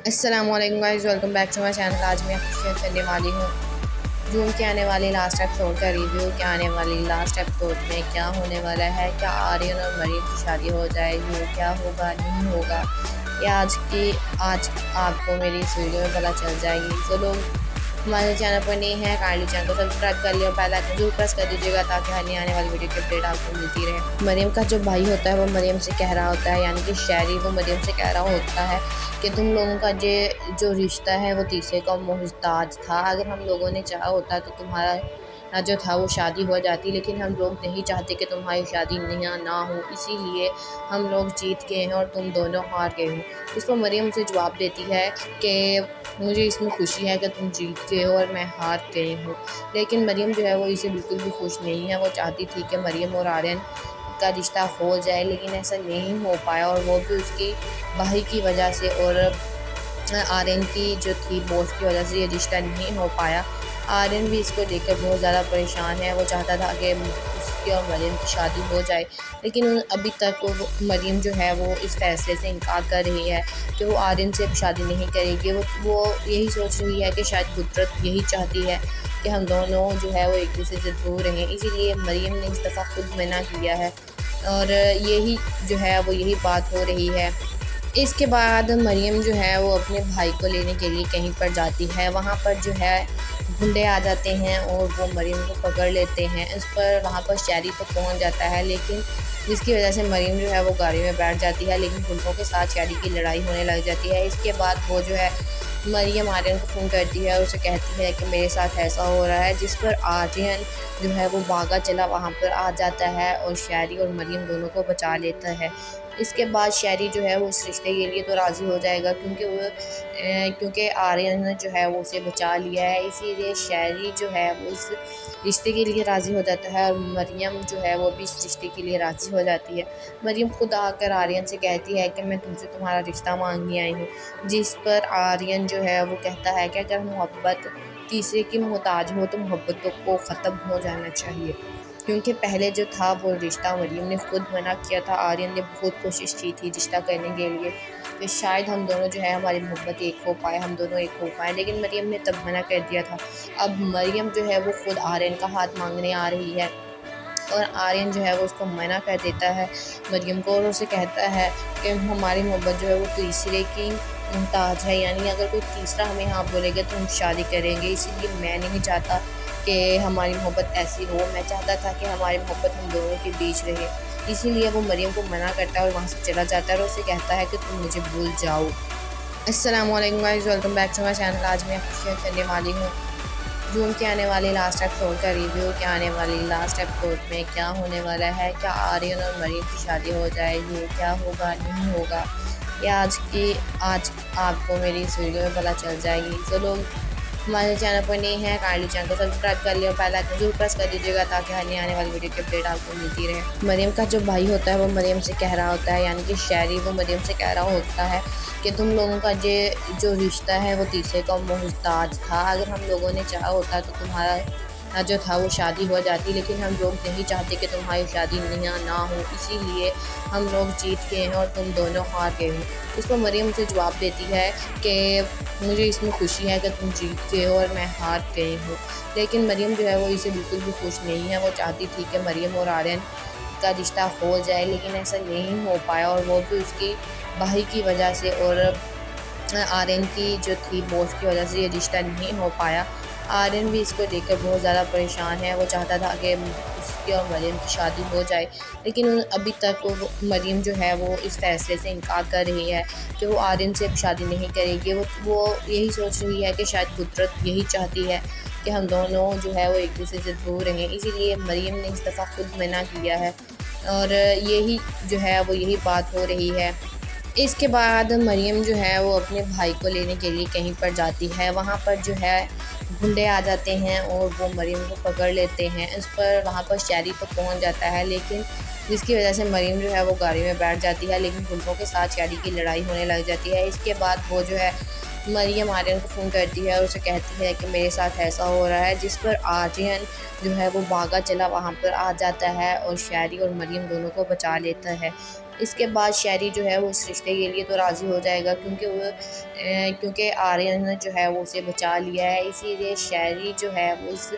अस्सलामुअलैकुम guys, welcome back to my channel. आज मैं आपको शेयर करने वाली हूँ जून के आने वाले लास्ट एपिसोड का रिव्यू। क्या आने वाली लास्ट एपिसोड में क्या होने वाला है, क्या आर्यन और मरीम की शादी हो जाएगी, क्या होगा नहीं होगा, ये आज आपको मेरी इस वीडियो में पता चल जाएगी। तो लोग हमारे चैनल पर नहीं है, काइंडली चैनल को सब्सक्राइब कर लिया, बेल आइकन जरूर प्रेस कर दीजिएगा ताकि हर आने वाली वीडियो की अपडेट आपको मिलती रहे। मरियम का जो भाई होता है वो मरियम से कह रहा होता है, यानी कि शहरी, वो मरियम से कह रहा होता है कि तुम लोगों का जो रिश्ता है वो तीसरे का मोहताज था। अगर हम लोगों ने चाहा होता तो तुम्हारा जो था वो शादी हो जाती, लेकिन हम लोग नहीं चाहते कि तुम्हारी शादी ना हो, इसीलिए हम लोग जीत गए हैं और तुम दोनों हार गए हो। इस पर मरियम से जवाब देती है कि मुझे इसमें खुशी है कि तुम जीत गए हो और मैं हार गई हूँ। लेकिन मरियम जो है वो इसे बिल्कुल भी खुश नहीं है। वो चाहती थी कि मरियम और आर्यन का रिश्ता हो जाए, लेकिन ऐसा नहीं हो पाया, और वो भी उसकी भाई की वजह से और आर्यन की जो थी बॉस की वजह से ये रिश्ता नहीं हो पाया। आर्यन भी इसको लेकर बहुत ज़्यादा परेशान है। वो चाहता था कि उसकी और मरियम की शादी हो जाए, लेकिन अभी तक मरियम जो है वो इस फैसले से इनकार कर रही है कि वो आर्यन से शादी नहीं करेगी। वो यही सोच रही है कि शायद कुदरत यही चाहती है कि हम दोनों जो है वो एक दूसरे से दूर रहें, इसीलिए मरियम ने इस दफ़ा खुद मना किया है और यही जो है वो यही बात हो रही है। इसके बाद मरियम जो है वो अपने भाई को लेने के लिए कहीं पर जाती है। वहाँ पर जो है गुंडे आ जाते हैं और वो मरियम को पकड़ लेते हैं। इस पर वहाँ पर शहरी तो पहुँच जाता है, लेकिन जिसकी वजह से मरियम जो है वो गाड़ी में बैठ जाती है, लेकिन गुंडों के साथ शहरी की लड़ाई होने लग जाती है। इसके बाद वो जो है मरियम आर्यन को फ़ोन करती है और उसे कहती है कि मेरे साथ ऐसा हो रहा है, जिस पर आर्यन जो है वो भागा चला वहाँ पर आ जाता है और शहरी और मरियम दोनों को बचा लेता है। इसके बाद शहरी जो है वो इस रिश्ते के लिए तो राज़ी हो जाएगा, क्योंकि आर्यन ने जो है वो उसे बचा लिया है, इसीलिए शहरी जो है वो इस रिश्ते के लिए राज़ी हो जाता है और मरियम जो है वो भी इस रिश्ते के लिए राज़ी हो जाती है। मरियम खुद आकर आर्यन से कहती है कि मैं तुमसे तुम्हारा रिश्ता मांगने आई हूँ, जिस पर आर्यन जो है वो कहता है कि अगर मोहब्बत तीसरे की मोहताज हो तो मोहब्बतों को ख़त्म हो जाना चाहिए, क्योंकि पहले जो था वो रिश्ता मरियम ने खुद मना किया था। आर्यन ने बहुत कोशिश की थी रिश्ता करने के लिए कि शायद हम दोनों जो है हमारी मोहब्बत एक हो पाए, हम दोनों एक हो पाए, लेकिन मरियम ने तब मना कर दिया था। अब मरियम जो है वो खुद आर्यन का हाथ मांगने आ रही है और आर्यन जो है वो उसको मना कर देता है मरियम को, और उसे कहता है कि हमारी मोहब्बत जो है वो तीसरे की मुमताज़ है, यानी अगर कोई तीसरा हमें हाँ बोलेगा तो हम शादी करेंगे। इसीलिए मैं नहीं चाहता कि हमारी मोहब्बत ऐसी हो, मैं चाहता था कि हमारी मोहब्बत हम दोनों के बीच रहे। इसीलिए वो मरियम को मना करता है और वहाँ से चला जाता है और उसे कहता है कि तुम मुझे भूल जाओ। अस्सलामुअलैकुम guys, welcome back to my channel. आज मैं आपको शेयर करने वाली हूँ जून के आने वाले लास्ट एपिसोड का रिव्यू। क्या आने वाली लास्ट एपिसोड में क्या होने वाला है, क्या आर्यन और मरीम की शादी हो जाएगी, क्या होगा नहीं होगा, ये आज आपको मेरी इस वीडियो में पता चल जाएगी। तो लोग हमारे चैनल पर नहीं है, काइंडली चैनल को सब्सक्राइब कर लिया, बेल आइकन जरूर प्रेस कर दीजिएगा ताकि हर आने वाली वीडियो की अपडेट आपको मिलती रहे। मरियम का जो भाई होता है वो मरियम से कह रहा होता है, यानी कि शहरी, वो मरियम से कह रहा होता है कि तुम लोगों का जो रिश्ता है वो तीसरे का मोहताज था। अगर हम लोगों ने चाहा होता तो तुम्हारा जो था वो शादी हो जाती, लेकिन हम लोग नहीं चाहते कि तुम्हारी शादी ना हो, इसीलिए हम लोग जीत गए हैं और तुम दोनों हार गए हो। इस पर मरियम उसे जवाब देती है कि मुझे इसमें खुशी है कि तुम जीत गए हो और मैं हार गई हूँ। लेकिन मरियम जो है वो इसे बिल्कुल भी खुश नहीं है। वो चाहती थी कि मरियम और आर्यन का रिश्ता हो जाए, लेकिन ऐसा नहीं हो पाया, और वो भी उसकी भाई की वजह से और आर्यन की जो थी बॉस की वजह से ये रिश्ता नहीं हो पाया। आर्यन भी इसको लेकर बहुत ज़्यादा परेशान है। वो चाहता था कि उसकी और मरियम की शादी हो जाए, लेकिन अभी तक मरियम जो है वो इस फैसले से इनकार कर रही है कि वो आर्यन से शादी नहीं करेगी। वो यही सोच रही है कि शायद कुदरत यही चाहती है कि हम दोनों जो है वो एक दूसरे से दूर रहें, इसीलिए मरियम ने इस दफ़ा खुद मना किया है और यही जो है वो यही बात हो रही है। इसके बाद मरियम जो है वो अपने भाई को लेने के लिए कहीं पर जाती है। वहाँ पर जो है गुंडे आ जाते हैं और वो मरियम को पकड़ लेते हैं। इस पर वहाँ पर शहरी तो पहुँच जाता है, लेकिन जिसकी वजह से मरियम जो है वो गाड़ी में बैठ जाती है, लेकिन गुंडों के साथ शहरी की लड़ाई होने लग जाती है। इसके बाद वो जो है मरियम आर्यन को फ़ोन करती है और उसे कहती है कि मेरे साथ ऐसा हो रहा है, जिस पर आर्यन जो है वो भागा चला वहाँ पर आ जाता है और शहरी और मरियम दोनों को बचा लेता है। इसके बाद शहरी जो है वो उस रिश्ते के लिए तो राज़ी हो जाएगा, क्योंकि आर्यन ने जो है वो उसे बचा लिया है, इसीलिए शहरी जो है वो इस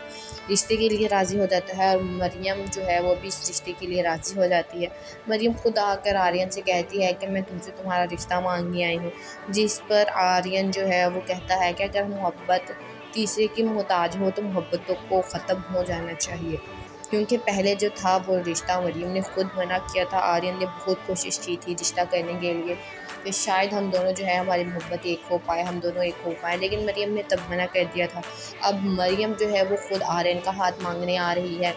रिश्ते के लिए राज़ी हो जाता है और मरियम जो है वो भी इस रिश्ते के लिए राज़ी हो जाती है। मरियम खुद आकर आर्यन से कहती है कि मैं तुमसे तुम्हारा रिश्ता मांगने आई हूँ, जिस पर आर्यन जो है वो कहता है कि अगर मोहब्बत तीसरे की मोहताज हो तो मोहब्बतों को ख़त्म हो जाना चाहिए, क्योंकि पहले जो था वो रिश्ता मरियम ने खुद मना किया था। आर्यन ने बहुत कोशिश की थी रिश्ता करने के लिए कि शायद हम दोनों जो है हमारी मोहब्बत एक हो पाए, हम दोनों एक हो पाए, लेकिन मरियम ने तब मना कर दिया था। अब मरियम जो है वो खुद आर्यन का हाथ मांगने आ रही है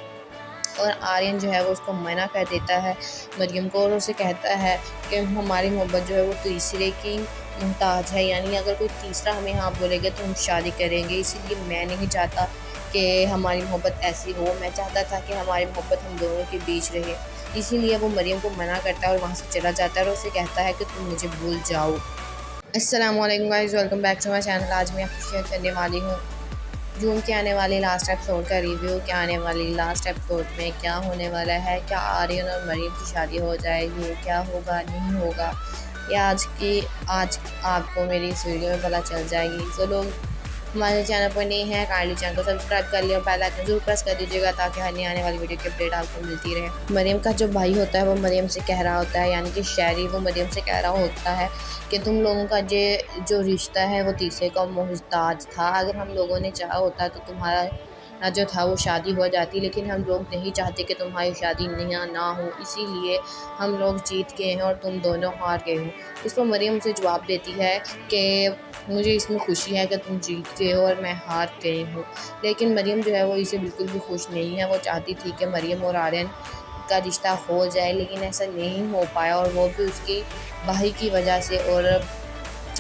और आर्यन जो है वो उसको मना कर देता है मरियम को, और उसे कहता है कि हमारी मोहब्बत जो है वो तीसरे की मुहताज है, यानी अगर कोई तीसरा हमें हाँ बोलेगा तो हम शादी करेंगे, इसीलिए मैं नहीं चाहता कि हमारी मोहब्बत ऐसी हो। मैं चाहता था कि हमारी मोहब्बत हम दोनों के बीच रहे, इसीलिए वो मरियम को मना करता है और वहाँ से चला जाता है और उसे कहता है कि तुम मुझे भूल जाओ। अस्सलाम वालेकुम guys, welcome back to my channel. आज मैं आपको शेयर करने वाली हूँ जून के आने वाले लास्ट एपिसोड का रिव्यू। क्या आने वाली लास्ट एपिसोड में क्या होने वाला है, क्या आर्यन और मरियम की शादी हो जाएगी, क्या होगा नहीं होगा, ये आज आपको मेरी इस वीडियो में पता चल जाएगी। तो लोग हमारे चैनल पर नए हैं, काइंडली चैनल को सब्सक्राइब कर लिया और बेल आइकन जरूर प्रेस कर दीजिएगा ताकि हर नई आने वाली वीडियो की अपडेट आपको मिलती रहे। मरियम का जो भाई होता है वो मरियम से कह रहा होता है, यानी कि शहरी वो मरियम से कह रहा होता है कि तुम लोगों का जो रिश्ता है वो तीसरे का मोहताज था। अगर हम लोगों ने चाहा होता तो तुम्हारा जो था वो शादी हो जाती, लेकिन हम लोग नहीं चाहते कि तुम्हारी शादी ना हो, इसीलिए हम लोग जीत गए हैं और तुम दोनों हार गए हो। इस पर मरियम से जवाब देती है कि मुझे इसमें खुशी है कि तुम जीत गए हो और मैं हार गई हूँ, लेकिन मरियम जो है वो इसे बिल्कुल भी खुश नहीं है। वो चाहती थी कि मरियम और आर्यन का रिश्ता हो जाए, लेकिन ऐसा नहीं हो पाया, और वो भी उसकी भाई की वजह से और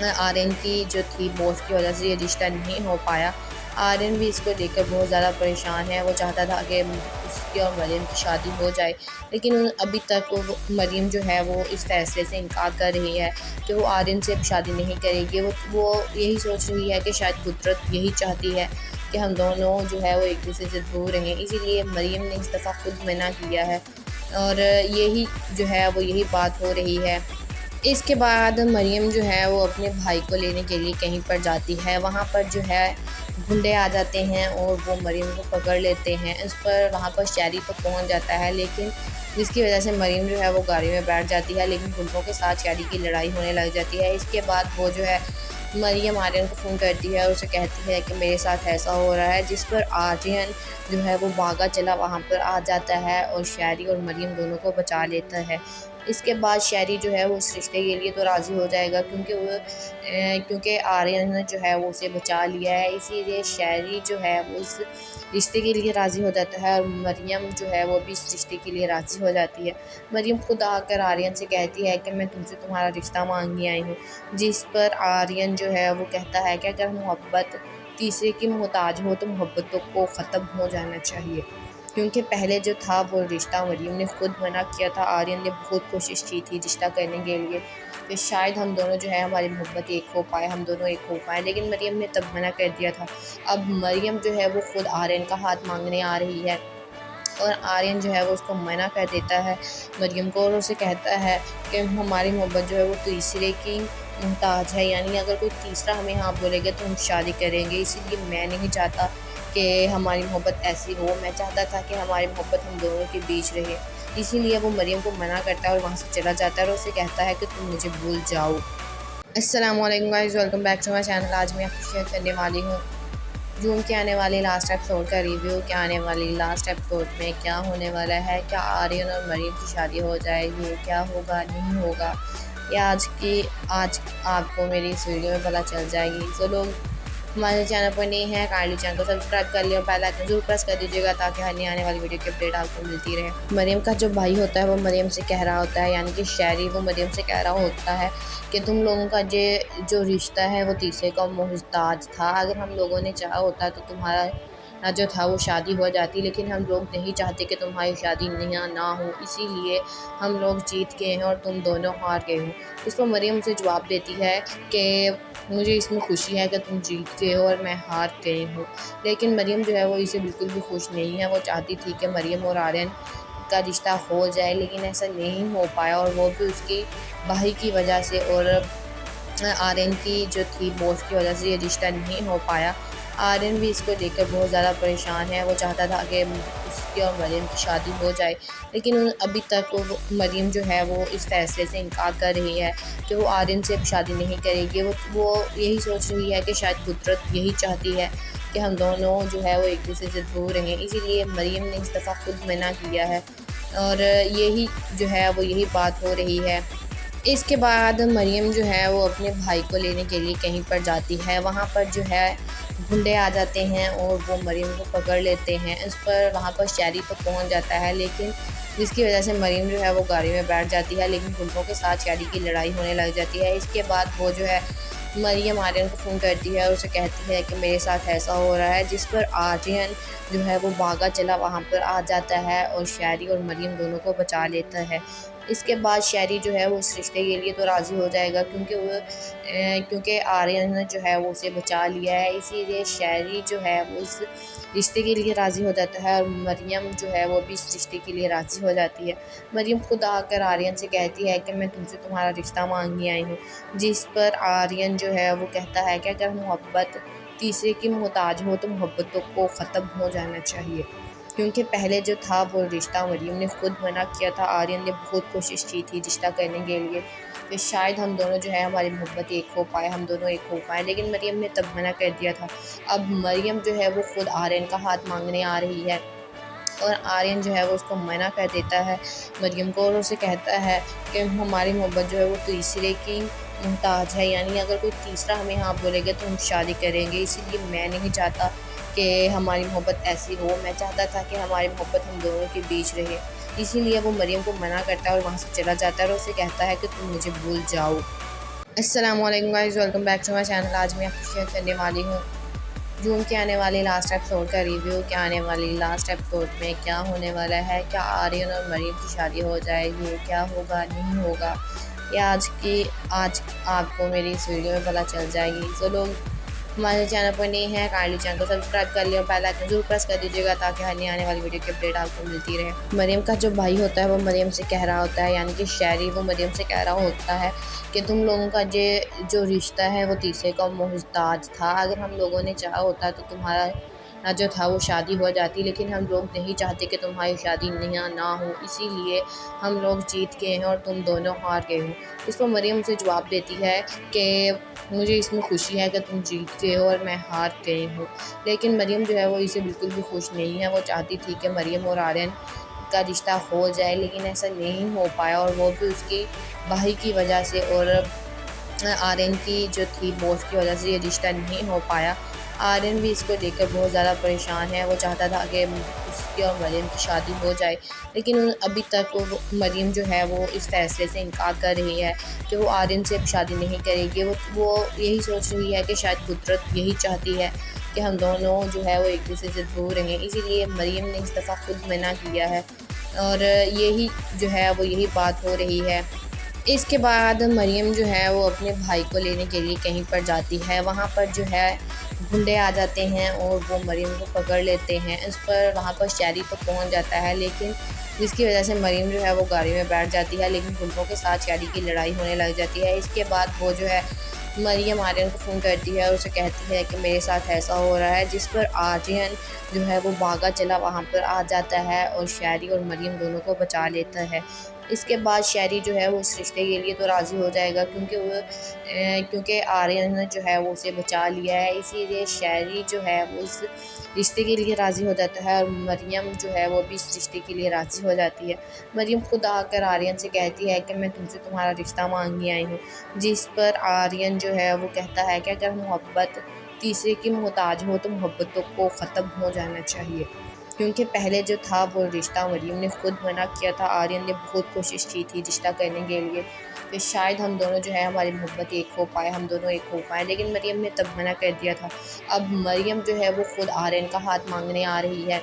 आर्यन की जो थी बॉस की वजह से ये रिश्ता नहीं हो पाया। आर्यन भी इसको लेकर बहुत ज़्यादा परेशान है। वो चाहता था कि उसकी और मरियम की शादी हो जाए, लेकिन अभी तक वो मरियम जो है वो इस फैसले से इनकार कर रही है कि वो आर्यन से शादी नहीं करेगी। वो यही सोच रही है कि शायद कुदरत यही चाहती है कि हम दोनों जो है वो एक दूसरे से दूर रहें, इसीलिए मरियम ने इस दफ़ा खुद मना किया है और यही जो है वो यही बात हो रही है। इसके बाद मरियम जो है वो अपने भाई को लेने के लिए कहीं पर जाती है। वहाँ पर जो है गुंडे आ जाते हैं और वो मरियम को पकड़ लेते हैं। इस पर वहाँ पर शहरी तो पहुँच जाता है, लेकिन जिसकी वजह से मरियम जो है वो गाड़ी में बैठ जाती है, लेकिन गुंडों के साथ शहरी की लड़ाई होने लग जाती है। इसके बाद वो जो है मरियम आर्यन को फ़ोन करती है और उसे कहती है कि मेरे साथ ऐसा हो रहा है, जिस पर आर्यन जो है वो भागा चला वहाँ पर आ जाता है और शहरी और मरियम दोनों को बचा लेता है। इसके बाद शहरी जो है वो उस रिश्ते के लिए तो राज़ी हो जाएगा, क्योंकि आर्यन ने जो है वो उसे बचा लिया है, इसीलिए शहरी जो है वो इस रिश्ते के लिए राज़ी हो जाता है और मरियम जो है वो भी इस रिश्ते के लिए राज़ी हो जाती है। मरियम खुद आकर आर्यन से कहती है कि मैं तुमसे तुम्हारा रिश्ता मांगने आई हूँ, जिस पर आर्यन जो है वो कहता है कि अगर मोहब्बत तीसरे की मोहताज हो तो मोहब्बतों को ख़त्म हो जाना चाहिए, क्योंकि पहले जो था वो रिश्ता मरियम ने खुद मना किया था। आर्यन ने बहुत कोशिश की थी रिश्ता करने के लिए कि शायद हम दोनों जो है हमारी मोहब्बत एक हो पाए, हम दोनों एक हो पाए, लेकिन मरियम ने तब मना कर दिया था। अब मरियम जो है वो खुद आर्यन का हाथ मांगने आ रही है और आर्यन जो है वो उसको मना कर देता है मरियम को, और उसे कहता है कि हमारी मोहब्बत जो है वो तीसरे की मुहताज है, यानी अगर कोई तीसरा हमें हाँ बोलेगा तो हम शादी करेंगे, इसीलिए मैं नहीं चाहता कि हमारी मोहब्बत ऐसी हो। मैं चाहता था कि हमारी मोहब्बत हम दोनों के बीच रहे, इसीलिए वो मरियम को मना करता है और वहाँ से चला जाता है और उसे कहता है कि तुम मुझे भूल जाओ। अस्सलाम वालेकुम guys, welcome back to my channel. आज मैं आपको शेयर करने वाली हूँ जून के आने वाले लास्ट एपिसोड का रिव्यू। क्या आने वाली लास्ट एपिसोड में क्या होने वाला है, क्या आर्यन और मरियम की शादी हो जाएगी, क्या होगा नहीं होगा, ये आज आपको मेरी इस वीडियो में पता चल जाएगी। तो लोग हमारे चैनल पर नए हैं, काइंडली चैनल को सब्सक्राइब कर लिया और बेल आइकन जरूर प्रेस कर दीजिएगा ताकि हर नई आने वाली वीडियो की अपडेट आपको मिलती रहे। मरियम का जो भाई होता है वो मरियम से कह रहा होता है, यानी कि शहरी वो मरियम से कह रहा होता है कि तुम लोगों का जो रिश्ता है वो तीसरे का मोहताज था। अगर हम लोगों ने चाहा होता तो तुम्हारा जो था वो शादी हो जाती, लेकिन हम लोग नहीं चाहते कि तुम्हारी शादी ना हो, इसीलिए हम लोग जीत गए हैं और तुम दोनों हार गए हो। इस पर मरियम से जवाब देती है कि मुझे इसमें खुशी है कि तुम जीत गए हो और मैं हार गई हूँ, लेकिन मरियम जो है वो इसे बिल्कुल भी खुश नहीं है। वो चाहती थी कि मरियम और आर्यन का रिश्ता हो जाए, लेकिन ऐसा नहीं हो पाया और वो भी उसकी भाई की वजह से और आर्यन की जो थी बॉस की वजह से ये रिश्ता नहीं हो पाया। आर्यन भी इसको लेकर बहुत ज़्यादा परेशान है। वो चाहता था कि उसकी और मरियम की शादी हो जाए, लेकिन अभी तक वो मरियम जो है वो इस फैसले से इनकार कर रही है कि वो आर्यन से अब शादी नहीं करेगी। वो यही सोच रही है कि शायद कुदरत यही चाहती है कि हम दोनों जो है वो एक दूसरे से दूर रहें, इसीलिए मरियम ने इस दफ़ा खुद मना किया है और यही जो है वो यही बात हो रही है। इसके बाद मरियम जो है वो अपने भाई को लेने के लिए कहीं पर जाती है। वहाँ पर जो है गुंडे आ जाते हैं और वो मरियम को पकड़ लेते हैं। इस पर वहाँ पर शहरी तो पहुँच जाता है, लेकिन जिसकी वजह से मरियम जो है वो गाड़ी में बैठ जाती है, लेकिन गुंडों के साथ शहरी की लड़ाई होने लग जाती है। इसके बाद वो जो है मरियम आर्यन को फ़ोन करती है और उसे कहती है कि मेरे साथ ऐसा हो रहा है, जिस पर आर्यन जो है वो भागा चला वहाँ पर आ जाता है और शहरी और मरियम दोनों को बचा लेता है। इसके बाद शहरी जो है वो उस रिश्ते के लिए तो राज़ी हो जाएगा, क्योंकि आर्यन ने जो है वो उसे बचा लिया है, इसीलिए शहरी जो है वो उस रिश्ते के लिए राज़ी हो जाता है और मरियम जो है वो भी इस रिश्ते के लिए राज़ी हो जाती है। मरियम खुद आकर आर्यन से कहती है कि मैं तुमसे तुम्हारा रिश्ता मांगने आई हूँ, जिस पर आर्यन जो है वो कहता है कि अगर मोहब्बत तीसरे की मोहताज हो तो मोहब्बतों को ख़त्म हो जाना चाहिए, क्योंकि पहले जो था वो रिश्ता मरियम ने खुद मना किया था। आर्यन ने बहुत कोशिश की थी रिश्ता करने के लिए कि शायद हम दोनों जो है हमारी मोहब्बत एक हो पाए, हम दोनों एक हो पाए, लेकिन मरियम ने तब मना कर दिया था। अब मरियम जो है वो खुद आर्यन का हाथ मांगने आ रही है और आर्यन जो है वो उसको मना कर देता है मरियम को और उसे कहता है कि हमारी मोहब्बत जो है वो तीसरे की मुहताज है, यानी अगर कोई तीसरा हमें हाँ बोलेगा तो हम शादी करेंगे। इसीलिए मैं नहीं चाहता कि हमारी मोहब्बत ऐसी हो, मैं चाहता था कि हमारी मोहब्बत हम दोनों के बीच रहे। इसीलिए वो मरियम को मना करता है और वहाँ से चला जाता है और उसे कहता है कि तुम मुझे भूल जाओ। अस्सलाम वालेकुम guys, welcome back to my channel. आज मैं आपको शेयर करने वाली हूँ जून के आने वाले लास्ट एपिसोड का रिव्यू। क्या आने वाली लास्ट एपिसोड में क्या होने वाला है, क्या आर्यन और मरियम की शादी हो जाएगी, क्या होगा नहीं होगा, ये आज आपको मेरी इस वीडियो में पता चल जाएगी। तो लोग हमारे चैनल पर नहीं है, काइंडली चैनल को सब्सक्राइब कर लिया और बेल आइकन जरूर प्रेस कर दीजिएगा ताकि हर नई आने वाली वीडियो की अपडेट आपको मिलती रहे। मरियम का जो भाई होता है वो मरियम से कह रहा होता है, यानी कि शहरी वो मरियम से कह रहा होता है कि तुम लोगों का जो रिश्ता है वो तीसरे का मोहताज था। अगर हम लोगों ने चाहा होता तो तुम्हारा जो था वो शादी हो जाती, लेकिन हम लोग नहीं चाहते कि तुम्हारी शादी ना हो, इसीलिए हम लोग जीत गए हैं और तुम दोनों हार गए हो। इस पर मरियम उसे जवाब देती है कि मुझे इसमें खुशी है कि तुम जीत गए हो और मैं हार गई हूँ, लेकिन मरियम जो है वो इसे बिल्कुल भी खुश नहीं है। वो चाहती थी कि मरियम और आर्यन का रिश्ता हो जाए, लेकिन ऐसा नहीं हो पाया और वो भी उसकी भाई की वजह से और आर्यन की जो थी बॉस की वजह से ये रिश्ता नहीं हो पाया। आर्यन भी इसको लेकर बहुत ज़्यादा परेशान है। वो चाहता था कि उसकी और मरियम की शादी हो जाए, लेकिन अभी तक वो मरियम जो है वो इस फैसले से इनकार कर रही है कि वो आर्यन से अब शादी नहीं करेगी। वो यही सोच रही है कि शायद कुदरत यही चाहती है कि हम दोनों जो है वो एक दूसरे से दूर रहें, इसीलिए मरियम ने इस दफ़ा खुद मना किया है और यही जो है वो यही बात हो रही है। इसके बाद मरियम जो है वो अपने भाई को लेने के लिए कहीं पर जाती है। वहाँ पर जो है गुंडे आ जाते हैं और वो मरियम को पकड़ लेते हैं। इस पर वहाँ पर शहरी तो पहुँच जाता है, लेकिन जिसकी वजह से मरियम जो है वो गाड़ी में बैठ जाती है, लेकिन गुंडों के साथ शहरी की लड़ाई होने लग जाती है। इसके बाद वो जो है मरियम आर्यन को फ़ोन करती है और उसे कहती है कि मेरे साथ ऐसा हो रहा है, जिस पर आर्यन जो है वो भागा चला वहाँ पर आ जाता है और शहरी और मरियम दोनों को बचा लेता है। इसके बाद शहरी जो है वो उस रिश्ते के लिए तो राज़ी हो जाएगा, क्योंकि आर्यन ने जो है वो उसे बचा लिया है, इसीलिए शहरी जो है वो उस रिश्ते के लिए राज़ी हो जाता है और मरियम जो है वो भी इस रिश्ते के लिए राज़ी हो जाती है। मरियम खुद आकर आर्यन से कहती है कि मैं तुमसे तुम्हारा रिश्ता मांगने आई हूँ, जिस पर आर्यन जो है वो कहता है कि अगर मोहब्बत तीसरे की मोहताज हो तो मोहब्बतों को ख़त्म हो जाना चाहिए, क्योंकि पहले जो था वो रिश्ता मरियम ने खुद मना किया था। आर्यन ने बहुत कोशिश की थी रिश्ता करने के लिए कि शायद हम दोनों जो है हमारी मोहब्बत एक हो पाए, हम दोनों एक हो पाए, लेकिन मरियम ने तब मना कर दिया था। अब मरियम जो है वो खुद आर्यन का हाथ मांगने आ रही है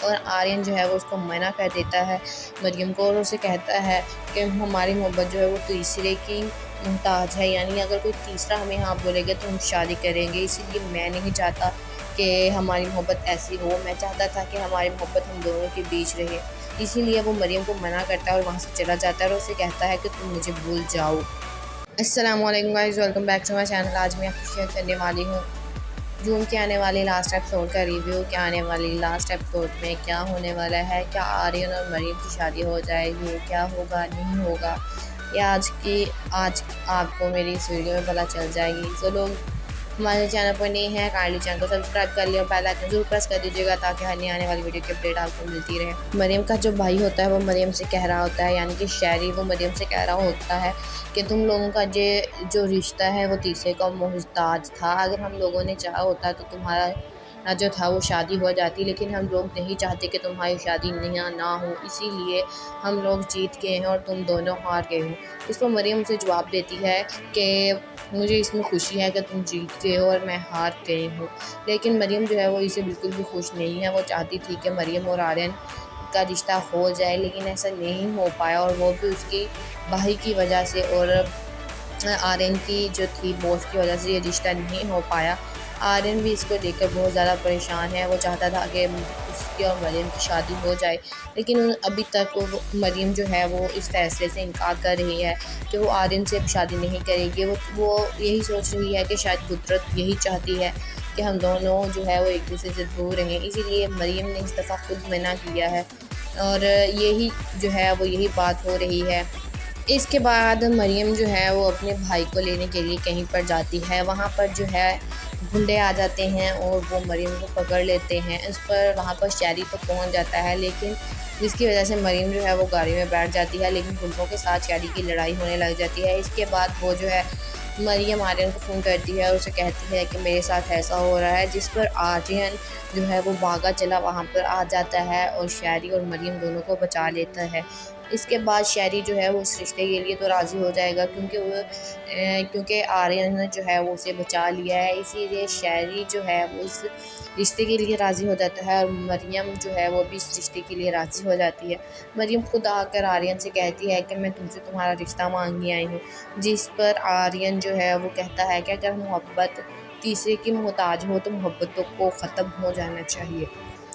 और आर्यन जो है वो उसको मना कर देता है मरियम को और उसे कहता है कि हमारी मोहब्बत जो है वो तीसरे की मुहताज है, यानी अगर कोई तीसरा हमें हाँ बोलेगा तो हम शादी करेंगे। इसीलिए मैं नहीं चाहता कि हमारी मोहब्बत ऐसी हो, मैं चाहता था कि हमारी मोहब्बत हम दोनों के बीच रहे। इसीलिए वो मरियम को मना करता है और वहाँ से चला जाता है और उसे कहता है कि तुम मुझे भूल जाओ। अस्सलाम वालेकुम guys, welcome back to my channel. आज मैं आपको शेयर करने वाली हूँ जून के आने वाले लास्ट एपिसोड का रिव्यू। क्या आने वाली लास्ट एपिसोड में क्या होने वाला है, क्या आर्यन और मरियम की शादी हो जाएगी, क्या होगा नहीं होगा, ये आज आपको मेरी इस वीडियो में पता चल जाएगी। तो लोग हमारे चैनल पर नहीं है, काइंडली चैनल को सब्सक्राइब कर लिया और बेल आइकन जरूर प्रेस कर दीजिएगा ताकि हर नई आने वाली वीडियो की अपडेट आपको मिलती रहे। मरियम का जो भाई होता है वो मरियम से कह रहा होता है, यानी कि शहरी, वो मरियम से कह रहा होता है कि तुम लोगों का जो रिश्ता है वो तीसरे का मोहताज था। अगर हम लोगों ने चाहा होता तो तुम्हारा जो था वो शादी हो जाती, लेकिन हम लोग नहीं चाहते कि तुम्हारी शादी ना हो, इसीलिए हम लोग जीत गए हैं और तुम दोनों हार गए हो। इस पर मरियम से जवाब देती है कि मुझे इसमें खुशी है कि तुम जीत गए हो और मैं हार गई हूँ। लेकिन मरियम जो है वो इसे बिल्कुल भी खुश नहीं है। वो चाहती थी कि मरियम और आर्यन का रिश्ता हो जाए, लेकिन ऐसा नहीं हो पाया और वो भी उसकी भाई की वजह से और आर्यन की जो थी बॉस की वजह से ये रिश्ता नहीं हो पाया। आर्यन भी इसको देखकर बहुत ज़्यादा परेशान है। वो चाहता था कि उसकी और मरियम की शादी हो जाए, लेकिन अभी तक वो मरियम जो है वो इस फैसले से इनकार कर रही है कि वो आर्यन से शादी नहीं करेगी। वो यही सोच रही है कि शायद कुदरत यही चाहती है कि हम दोनों जो है वो एक दूसरे से दूर रहें, इसीलिए मरियम ने इस दफ़ा खुद मना किया है और यही जो है वो यही बात हो रही है। इसके बाद मरियम जो है वो अपने भाई को लेने के लिए कहीं पर जाती है। वहाँ पर जो है गुंडे आ जाते हैं और वो मरियम को पकड़ लेते हैं। इस पर वहाँ पर शहरी तो पहुँच जाता है, लेकिन जिसकी वजह से मरियम जो है वो गाड़ी में बैठ जाती है, लेकिन गुंडों के साथ शहरी की लड़ाई होने लग जाती है। इसके बाद वो जो है मरियम आर्यन को फ़ोन करती है और उसे कहती है कि मेरे साथ ऐसा हो रहा है, जिस पर आर्यन जो है वो भागा चला वहाँ पर आ जाता है और शहरी और मरियम दोनों को बचा लेता है। इसके बाद शहरी जो है वो उस रिश्ते के लिए तो राज़ी हो जाएगा, क्योंकि आर्यन ने जो है वो उसे बचा लिया है, इसीलिए शहरी जो है वो उस रिश्ते के लिए राज़ी हो जाता है और मरियम जो है वो भी इस रिश्ते के लिए राज़ी हो जाती है। मरियम खुद आकर आर्यन से कहती है कि मैं तुमसे तुम्हारा रिश्ता मांगने आई हूँ, जिस पर आर्यन जो है वो कहता है कि अगर मोहब्बत तीसरे की मोहताज हो तो मोहब्बतों को ख़त्म हो जाना चाहिए,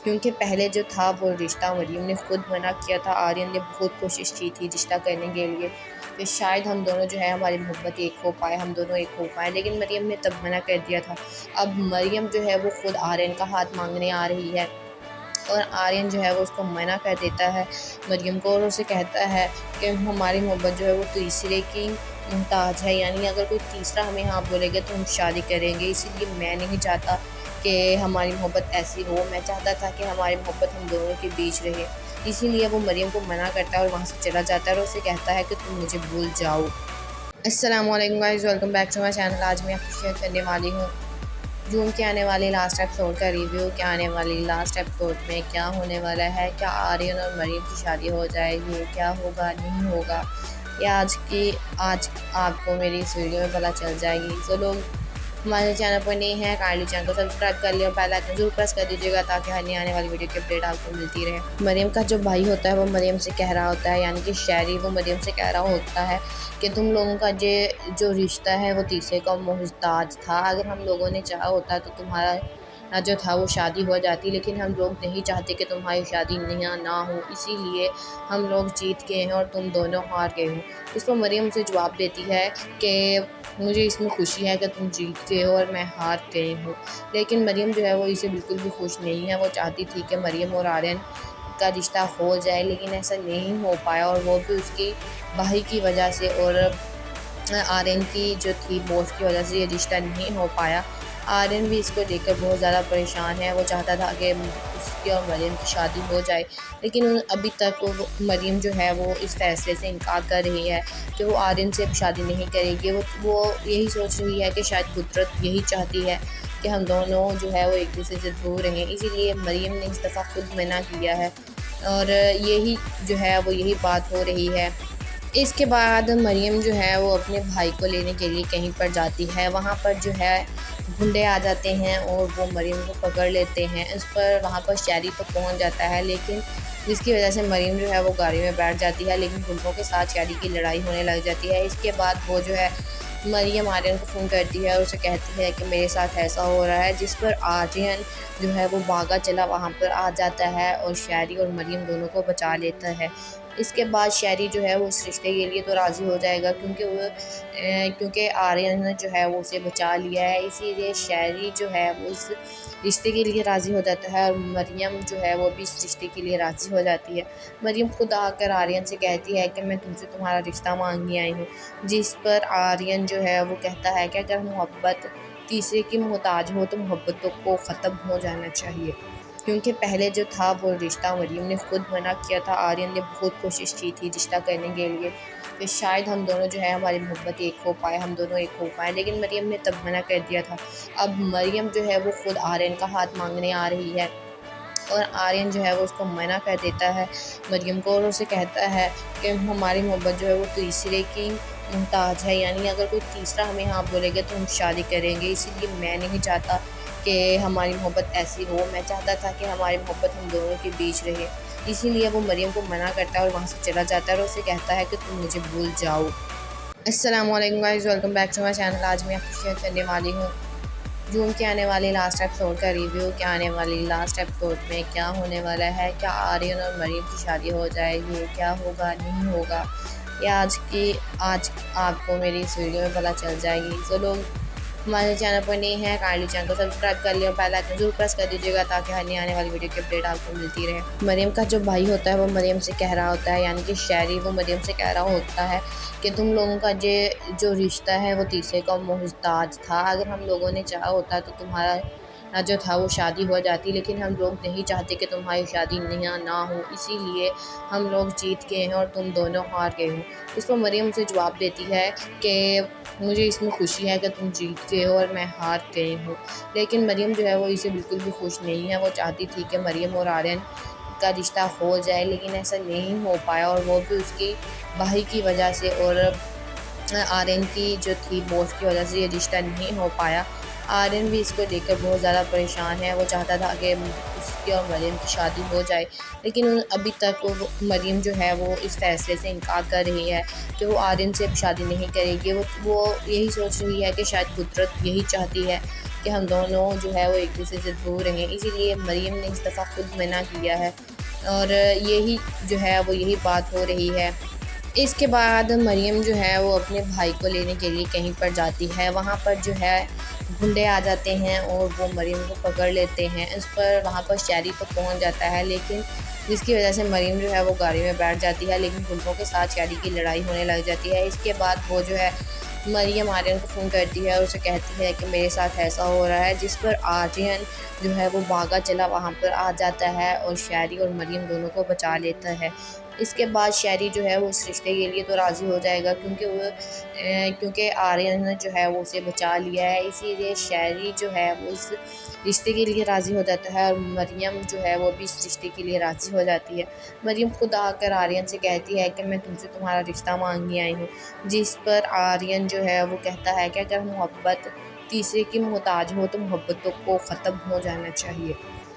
क्योंकि पहले जो था वो रिश्ता मरियम ने खुद मना किया था। आर्यन ने बहुत कोशिश की थी रिश्ता करने के लिए कि शायद हम दोनों जो है हमारी मोहब्बत एक हो पाए, हम दोनों एक हो पाए, लेकिन मरियम ने तब मना कर दिया था। अब मरियम जो है वो खुद आर्यन का हाथ मांगने आ रही है और आर्यन जो है वो उसको मना कर देता है मरियम को, और उसे कहता है कि हमारी मोहब्बत जो है वो तीसरे की मुमताज है, यानी अगर कोई तीसरा हमें हाँ बोलेगा तो हम शादी करेंगे। इसीलिए मैं नहीं चाहता कि हमारी मोहब्बत ऐसी हो, मैं चाहता था कि हमारी मोहब्बत हम दोनों के बीच रहे। इसीलिए वो मरियम को मना करता है और वहाँ से चला जाता है और उसे कहता है कि तुम मुझे भूल जाओ। अस्सलाम वालेकुम guys, welcome back to my channel. आज मैं आपको शेयर करने वाली हूँ जून के आने वाले लास्ट एपिसोड का रिव्यू। क्या आने वाली लास्ट एपिसोड में क्या होने वाला है, क्या आर्यन और मरियम की शादी हो जाएगी, क्या होगा नहीं होगा, ये आज आपको मेरी इस वीडियो में पता चल जाएगी। तो लोग हमारे चैनल पर नहीं है, काइंडली चैनल को सब्सक्राइब कर लिया और बेल आइकन जरूर प्रेस कर दीजिएगा ताकि हर नई आने वाली वीडियो की अपडेट आपको मिलती रहे। मरियम का जो भाई होता है वो मरियम से कह रहा होता है, यानी कि शहरी, वो मरियम से कह रहा होता है कि तुम लोगों का जो रिश्ता है वो तीसरे का मोहताज था। अगर हम लोगों ने चाहा होता तो तुम्हारा जो था वो शादी हो जाती, लेकिन हम लोग नहीं चाहते कि तुम्हारी शादी ना हो, इसीलिए हम लोग जीत गए हैं और तुम दोनों हार गए हो। इस पर मरियम से जवाब देती है कि मुझे इसमें खुशी है कि तुम जीत गए हो और मैं हार गई हूँ। लेकिन मरियम जो है वो इसे बिल्कुल भी खुश नहीं है। वो चाहती थी कि मरियम और आर्यन का रिश्ता हो जाए, लेकिन ऐसा नहीं हो पाया और वो भी उसकी भाई की वजह से और आर्यन की जो थी बॉस की वजह से ये रिश्ता नहीं हो पाया। आर्यन भी इसको देखकर बहुत ज़्यादा परेशान है। वो चाहता था कि उसकी और मरियम की शादी हो जाए, लेकिन अभी तक वो मरियम जो है वो इस फैसले से इनकार कर रही है कि वो आर्यन से शादी नहीं करेगी। वो यही सोच रही है कि शायद कुदरत यही चाहती है कि हम दोनों जो है वो एक दूसरे से दूर रहें, इसीलिए मरियम ने इस दफ़ा खुद मना किया है और यही जो है वो यही बात हो रही है। इसके बाद मरियम जो है वो अपने भाई को लेने के लिए कहीं पर जाती है। वहाँ पर जो है गुंडे आ जाते हैं और वो मरियम को पकड़ लेते हैं। इस पर वहाँ पर शहरी तो पहुँच जाता है, लेकिन जिसकी वजह से मरियम जो है वो गाड़ी में बैठ जाती है, लेकिन गुंडों के साथ शहरी की लड़ाई होने लग जाती है। इसके बाद वो जो है मरियम आर्यन को फ़ोन करती है और उसे कहती है कि मेरे साथ ऐसा हो रहा है, जिस पर आर्यन जो है वो भागा चला वहाँ पर आ जाता है और शहरी और मरियम दोनों को बचा लेता है। इसके बाद शहरी जो है वो उस रिश्ते के लिए तो राज़ी हो जाएगा, क्योंकि आर्यन ने जो है वो उसे बचा लिया है, इसीलिए शहरी जो है वो उस रिश्ते के लिए राज़ी हो जाता है और मरियम जो है वो भी इस रिश्ते के लिए राज़ी हो जाती है। मरियम खुद आकर आर्यन से कहती है कि मैं तुमसे तुम्हारा रिश्ता मांगने आई हूँ, जिस पर आर्यन जो है वो कहता है कि अगर मोहब्बत तीसरे की मोहताज हो तो मोहब्बतों को ख़त्म हो जाना चाहिए, क्योंकि पहले जो था वो रिश्ता मरियम ने खुद मना किया था। आर्यन ने बहुत कोशिश की थी रिश्ता करने के लिए कि शायद हम दोनों जो है हमारी मोहब्बत एक हो पाए, हम दोनों एक हो पाए, लेकिन मरियम ने तब मना कर दिया था। अब मरियम जो है वो खुद आर्यन का हाथ मांगने आ रही है और आर्यन जो है वो उसको मना कर देता है मरियम को, और उसे कहता है कि हमारी मोहब्बत जो है वो तीसरे की मुहताज है, यानी अगर कोई तीसरा हमें हाँ बोलेगा तो हम शादी करेंगे। इसीलिए मैं नहीं चाहता कि हमारी मोहब्बत ऐसी हो, मैं चाहता था कि हमारी मोहब्बत हम दोनों के बीच रहे। इसीलिए वो मरियम को मना करता है और वहाँ से चला जाता है और उसे कहता है कि तुम मुझे भूल जाओ। अस्सलाम वालेकुम guys, welcome back to my channel. आज मैं आपको शेयर करने वाली हूँ जून के आने वाले लास्ट एपिसोड का रिव्यू। क्या आने वाली लास्ट एपिसोड में क्या होने वाला है, क्या आर्यन और मरियम की शादी हो जाएगी, क्या होगा नहीं होगा, ये आज आपको मेरी इस वीडियो में पता चल जाएगी। जो लोग हमारे चैनल पर नहीं है काइंडली चैनल को सब्सक्राइब कर लिया और बेल आइकन जरूर प्रेस कर दीजिएगा ताकि हर नई आने वाली वीडियो की अपडेट आपको मिलती रहे। मरियम का जो भाई होता है वो मरियम से कह रहा होता है, यानी कि शहरी वो मरियम से कह रहा होता है कि तुम लोगों का जो रिश्ता है वो तीसरे का मोहताज था। अगर हम लोगों ने चाहा होता तो तुम्हारा जो था वो शादी हो जाती, लेकिन हम लोग नहीं चाहते कि तुम्हारी शादी ना हो, इसीलिए हम लोग जीत गए हैं और तुम दोनों हार गए हो। इस पर मरियम से जवाब देती है कि मुझे इसमें खुशी है कि तुम जीत गए हो और मैं हार गई हूँ। लेकिन मरियम जो है वो इसे बिल्कुल भी खुश नहीं है। वो चाहती थी कि मरियम और आर्यन का रिश्ता हो जाए, लेकिन ऐसा नहीं हो पाया, और वो भी उसकी भाई की वजह से और आर्यन की जो थी बॉस की वजह से ये रिश्ता नहीं हो पाया। आर्यन भी इसको लेकर बहुत ज़्यादा परेशान है। वो चाहता था कि उसकी और मरियम की शादी हो जाए, लेकिन अभी तक वो मरियम जो है वो इस फैसले से इनकार कर रही है कि वो आर्यन से शादी नहीं करेगी। वो यही सोच रही है कि शायद कुदरत यही चाहती है कि हम दोनों जो है वो एक दूसरे से दूर रहें, इसीलिए मरियम ने इस दफ़ा खुद मना किया है और यही जो है वो यही बात हो रही है। इसके बाद मरियम जो है वो अपने भाई को लेने के लिए कहीं पर जाती है। वहाँ पर जो है गुंडे आ जाते हैं और वो मरियम को पकड़ लेते हैं। इस पर वहाँ पर शहरी तो पहुँच जाता है, लेकिन जिसकी वजह से मरियम जो है वो गाड़ी में बैठ जाती है, लेकिन गुंडों के साथ शहरी की लड़ाई होने लग जाती है। इसके बाद वो जो है मरियम आर्यन को फ़ोन करती है और उसे कहती है कि मेरे साथ ऐसा हो रहा है, जिस पर आर्यन जो है वो भागा चला वहाँ पर आ जाता है और शहरी और मरियम दोनों को बचा लेता है। इसके बाद शहरी जो है वो उस रिश्ते के लिए तो राज़ी हो जाएगा, क्योंकि आर्यन ने जो है वो उसे बचा लिया है, इसीलिए शहरी जो है वो उस रिश्ते के लिए राज़ी हो जाता है और मरियम जो है वो भी इस रिश्ते के लिए राज़ी हो जाती है। मरियम खुद आकर आर्यन से कहती है कि मैं तुमसे तुम्हारा रिश्ता मांगने आई हूँ, जिस पर आर्यन जो है वो कहता है कि अगर मोहब्बत तीसरे की मोहताज हो तो मोहब्बतों को ख़त्म हो जाना चाहिए,